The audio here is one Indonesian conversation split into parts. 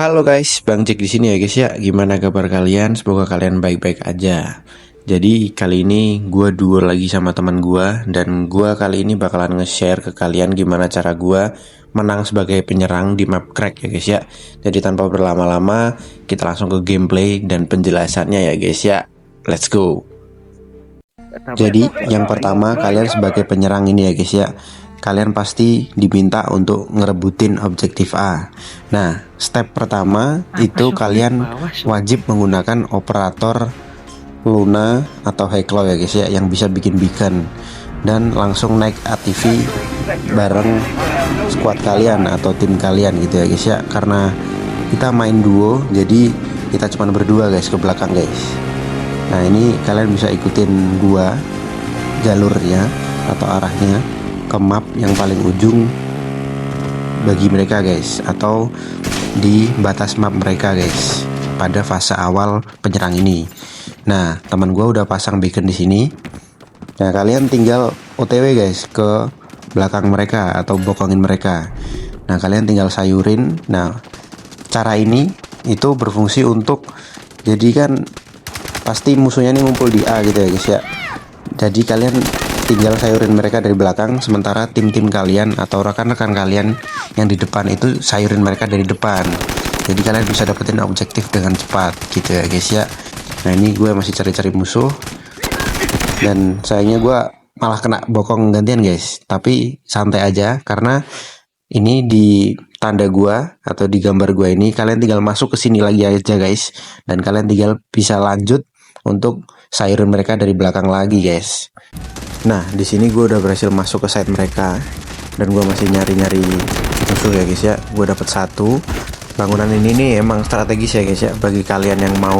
Halo guys, Bang Cik di sini ya guys ya. Gimana kabar kalian? Semoga kalian baik-baik aja. Jadi kali ini gue duo lagi sama teman gue, dan gue kali ini bakalan nge-share ke kalian gimana cara gue menang sebagai penyerang di map crack ya guys ya. Jadi tanpa berlama-lama, kita langsung ke gameplay dan penjelasannya ya guys ya. Let's go. Jadi yang pertama, kalian sebagai penyerang ini ya guys ya, kalian pasti diminta untuk ngerebutin objektif A. Nah, step pertama itu kalian wajib menggunakan operator Luna atau Heklo ya guys ya, yang bisa bikin beacon, dan langsung naik ATV bareng squad kalian atau tim kalian gitu ya guys ya. Karena kita main duo, jadi kita cuma berdua guys ke belakang guys. Nah, ini kalian bisa ikutin gua jalurnya atau arahnya ke map yang paling ujung bagi mereka guys, atau di batas map mereka guys pada fase awal penyerang ini. Nah, teman gue udah pasang beacon di sini. Nah, kalian tinggal OTW guys ke belakang mereka atau bokongin mereka. Nah, kalian tinggal sayurin. Nah, cara ini itu berfungsi untuk, jadi kan pasti musuhnya ini ngumpul di A gitu ya guys ya. Jadi kalian tinggal sayurin mereka dari belakang, sementara tim-tim kalian atau rekan-rekan kalian yang di depan itu sayurin mereka dari depan. Jadi kalian bisa dapetin objektif dengan cepat gitu ya guys ya. Nah, ini gue masih cari-cari musuh, dan sayangnya gue malah kena bokong gantian guys. Tapi santai aja, karena ini di tanda gue atau di gambar gue ini, kalian tinggal masuk ke sini lagi aja guys, dan kalian tinggal bisa lanjut untuk sayurin mereka dari belakang lagi guys. Nah, di sini gue udah berhasil masuk ke site mereka, dan gue masih nyari-nyari musuh ya guys ya. Gue dapet satu. Bangunan ini nih emang strategis ya guys ya, bagi kalian yang mau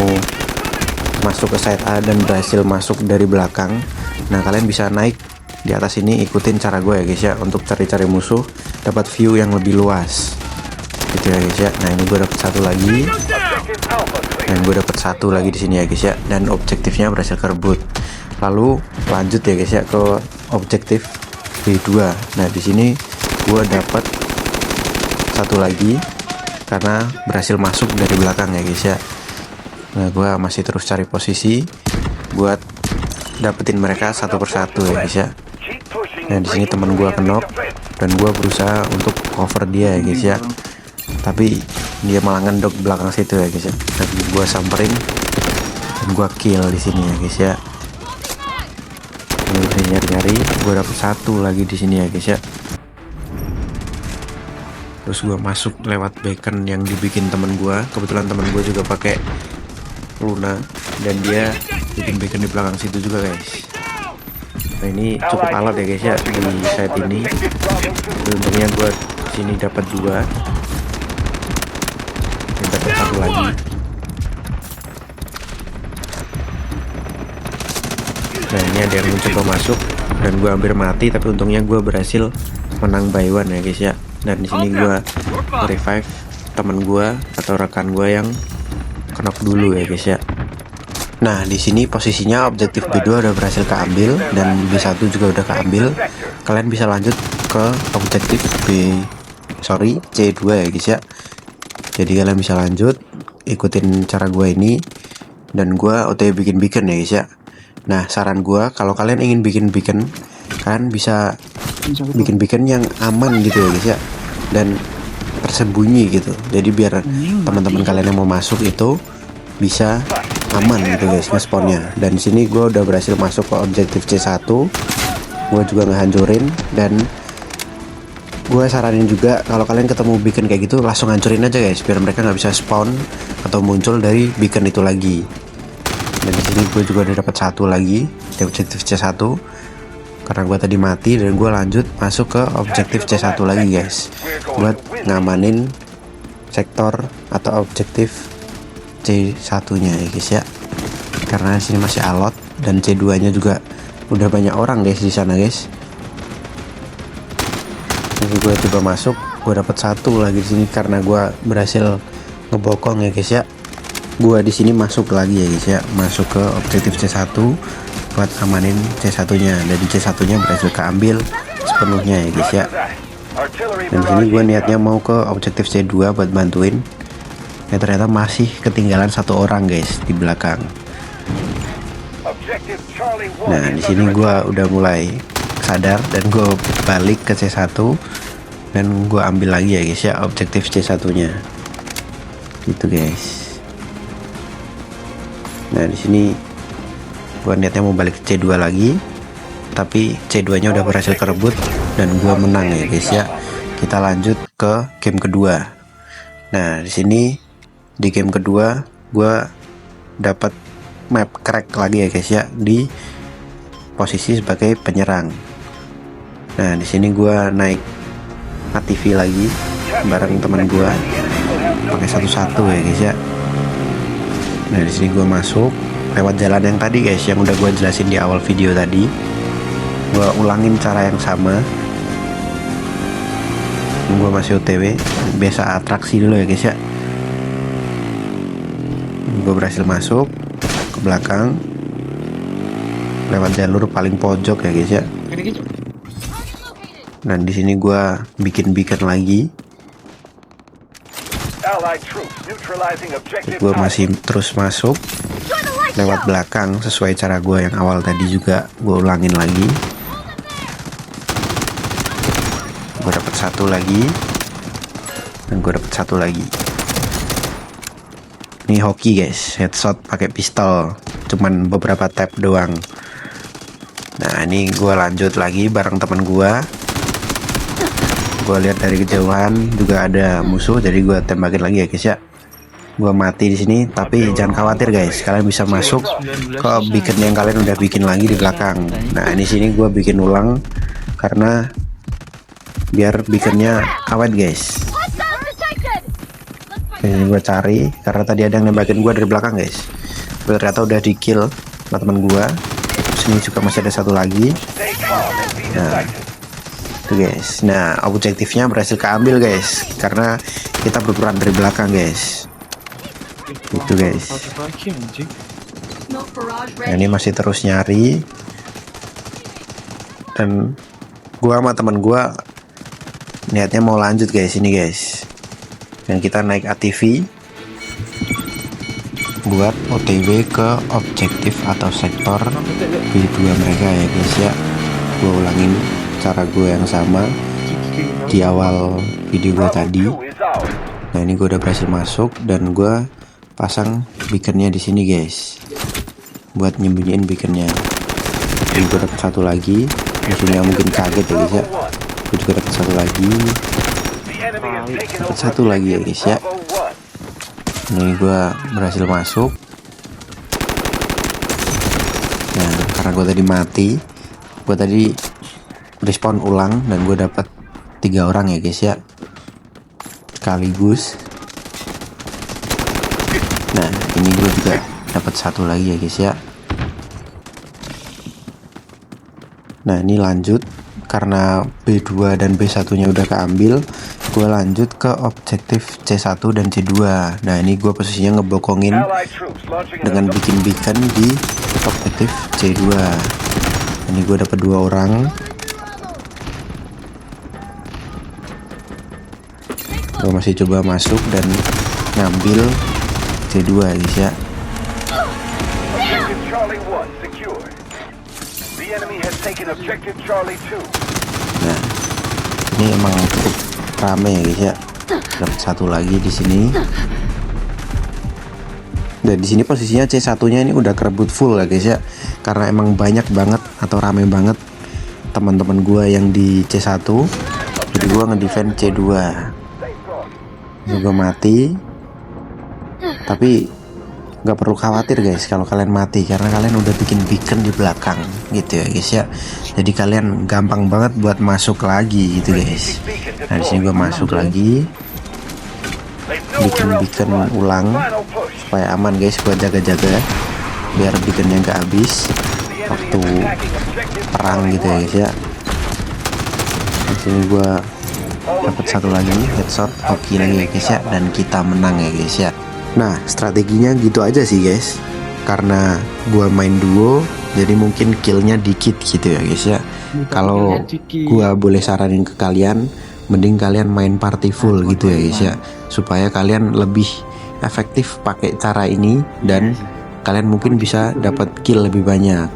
masuk ke site A dan berhasil masuk dari belakang. Nah, kalian bisa naik di atas ini, ikutin cara gue ya guys ya, untuk cari-cari musuh, dapat view yang lebih luas gitu ya guys ya. Nah, ini gue dapet satu lagi, dan gue dapet satu lagi di sini ya guys ya, dan objektifnya berhasil kerebut. Lalu lanjut ya guys ya ke objektif B2. Nah, di sini gue dapat satu lagi karena berhasil masuk dari belakang ya guys ya. Nah, gue masih terus cari posisi buat dapetin mereka satu persatu ya guys ya. Nah, di sini teman gue kenok, dan gue berusaha untuk cover dia ya guys ya. Tapi dia malah ngendok belakang situ ya guys ya. Tapi gue samperin dan gue kill di sini ya guys ya. Ini nyari-nyari, gue dapet satu lagi di sini ya guys ya. Terus gue masuk lewat beacon yang dibikin temen gue. Kebetulan temen gue juga pakai Luna, dan dia bikin beacon di belakang situ juga guys. Nah, ini cukup alat ya guys ya di site ini. Untungnya gue sini dapat dua, dan dapat satu lagi. Nah, ini ada yang mencoba masuk, dan gue hampir mati, tapi untungnya gue berhasil menang by one ya guys ya. Dan di sini gue revive teman gue atau rekan gue yang knock dulu ya guys ya. Nah, di sini posisinya objektif B2 udah berhasil keambil, dan B1 juga udah keambil. Kalian bisa lanjut ke objektif C2 ya guys ya. Jadi kalian bisa lanjut ikutin cara gue ini, dan gue OTW bikin beacon ya guys ya. Nah, saran gue, kalau kalian ingin bikin beacon, kalian bisa bikin beacon yang aman gitu ya guys ya, dan tersembunyi gitu. Jadi biar teman-teman kalian yang mau masuk itu bisa aman gitu guys ngespawnnya. Dan di sini gue udah berhasil masuk ke objektif C1. Gue juga ngehancurin, dan gue saranin juga kalau kalian ketemu beacon kayak gitu, langsung hancurin aja guys, biar mereka nggak bisa spawn atau muncul dari beacon itu lagi. Dan di sini gue juga udah dapat satu lagi di objektif C1 karena gue tadi mati, dan gue lanjut masuk ke objektif C1 lagi guys, buat ngamanin sektor atau objektif C1 nya ya guys ya. Karena di sini masih alot, dan C2 nya juga udah banyak orang guys di sana guys. Jadi gue coba masuk, gue dapat satu lagi di sini karena gue berhasil ngebokong ya guys ya. Gue di sini masuk lagi ya guys ya, masuk ke objektif C1 buat amanin C1 nya, dan di C1 nya berhasil keambil sepenuhnya ya guys ya. Dan di sini gue niatnya mau ke objektif C2 buat bantuin, ternyata masih ketinggalan satu orang guys di belakang. Nah di sini gue udah mulai sadar dan gue balik ke C1 dan gue ambil lagi ya guys ya objektif C1 nya gitu guys. Nah di sini gue niatnya mau balik ke C2 lagi, tapi C2 nya udah berhasil kerebut dan gue menang ya guys ya. Kita lanjut ke game kedua. Nah di sini di game kedua gue dapat map crack lagi ya guys ya di posisi sebagai penyerang. Nah di sini gue naik ATV lagi bareng teman gue pakai satu-satu ya guys ya. Nah di sini gue masuk lewat jalan yang tadi guys, yang udah gue jelasin di awal video tadi. Gue ulangin cara yang sama. Gue masih OTW, biasa atraksi dulu ya guys ya. Gue berhasil masuk ke belakang lewat jalur paling pojok ya guys ya. Dan di sini gue bikin beacon lagi. Gue masih terus masuk lewat belakang sesuai cara gue yang awal tadi juga gue ulangin lagi. Gue dapet satu lagi dan gue dapet satu lagi. Ini hoki guys, headshot pakai pistol, cuman beberapa tap doang. Nah ini gue lanjut lagi bareng teman gue. Gue lihat dari kejauhan juga ada musuh, jadi gue tembakin lagi ya guys ya. Gue mati di sini, tapi jangan khawatir guys, kalian bisa masuk ke beacon yang kalian udah bikin lagi di belakang. Nah ini sini gue bikin ulang karena biar beaconnya awet guys. Ini gue cari karena tadi ada yang nembakin gue dari belakang guys. Ternyata udah di kill sama teman gue. Sini juga masih ada satu lagi. Nah itu guys. Nah objektifnya berhasil keambil guys karena kita berperan dari belakang guys. Itu guys. Nah ini masih terus nyari. Dan gua sama teman gua niatnya mau lanjut guys ini guys. Dan kita naik ATV buat OTW ke objektif atau sektor B2 mereka ya guys ya. Gua ulangin cara gue yang sama di awal video gue tadi. Nah ini gue udah berhasil masuk dan gue pasang beaconnya di sini guys, buat nyembunyiin beaconnya. Ini gue dapet satu lagi. Musuhnya mungkin kaget ya guys ya. Gue juga dapet satu lagi. Dapet satu lagi ya guys ya. Ini gue berhasil masuk. Nah karena gue tadi mati, gue tadi respawn ulang dan gue dapat 3 orang ya guys ya sekaligus. Nah ini gue juga dapat satu lagi ya guys ya. Nah ini lanjut karena B2 dan B1 nya udah keambil, gue lanjut ke objektif C1 dan C2. Nah ini gue posisinya ngebokongin dengan bikin beacon di objektif C2. Ini gue dapat 2 orang. Gue masih coba masuk dan ngambil C2 guys ya. Nah ini emang cukup rame ya guys ya. Dapat satu lagi di sini. Dan di sini posisinya C1 nya ini udah kerebut full ya guys ya, karena emang banyak banget atau rame banget teman-teman gua yang di C1. Jadi gua ngedefend C2. Juga mati, tapi nggak perlu khawatir guys kalau kalian mati karena kalian udah bikin beacon di belakang gitu ya guys ya. Jadi kalian gampang banget buat masuk lagi gitu guys. Nah di sini gue masuk lagi, bikin beacon ulang supaya aman guys, buat jaga-jaga biar beaconnya nggak habis waktu perang gitu ya guys ya. Di sini gue dapat satu lagi headshot, hoki lagi ya guys ya, dan kita menang ya guys ya. Nah strateginya gitu aja sih guys, karena gua main duo jadi mungkin killnya dikit gitu ya guys ya. Kalau gua boleh saranin ke kalian, mending kalian main party full gitu ya guys ya, supaya kalian lebih efektif pakai cara ini dan kalian mungkin bisa dapat kill lebih banyak.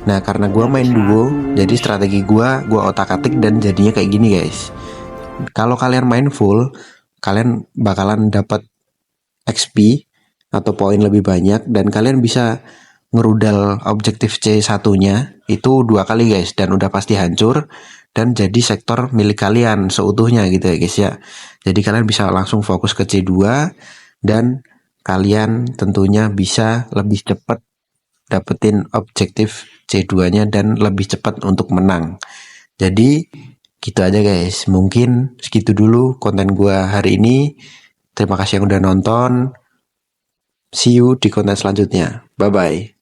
Nah, karena gue main duo, jadi strategi gue otak-atik dan jadinya kayak gini guys. Kalau kalian main full, kalian bakalan dapat XP atau poin lebih banyak dan kalian bisa ngerudal objektif C1-nya itu 2 kali guys, dan udah pasti hancur dan jadi sektor milik kalian seutuhnya gitu ya guys ya. Jadi kalian bisa langsung fokus ke C2 dan kalian tentunya bisa lebih cepat dapetin objektif C2-nya dan lebih cepat untuk menang. Jadi gitu aja guys, mungkin segitu dulu konten gua hari ini. Terima kasih yang udah nonton. See you di konten selanjutnya. Bye bye.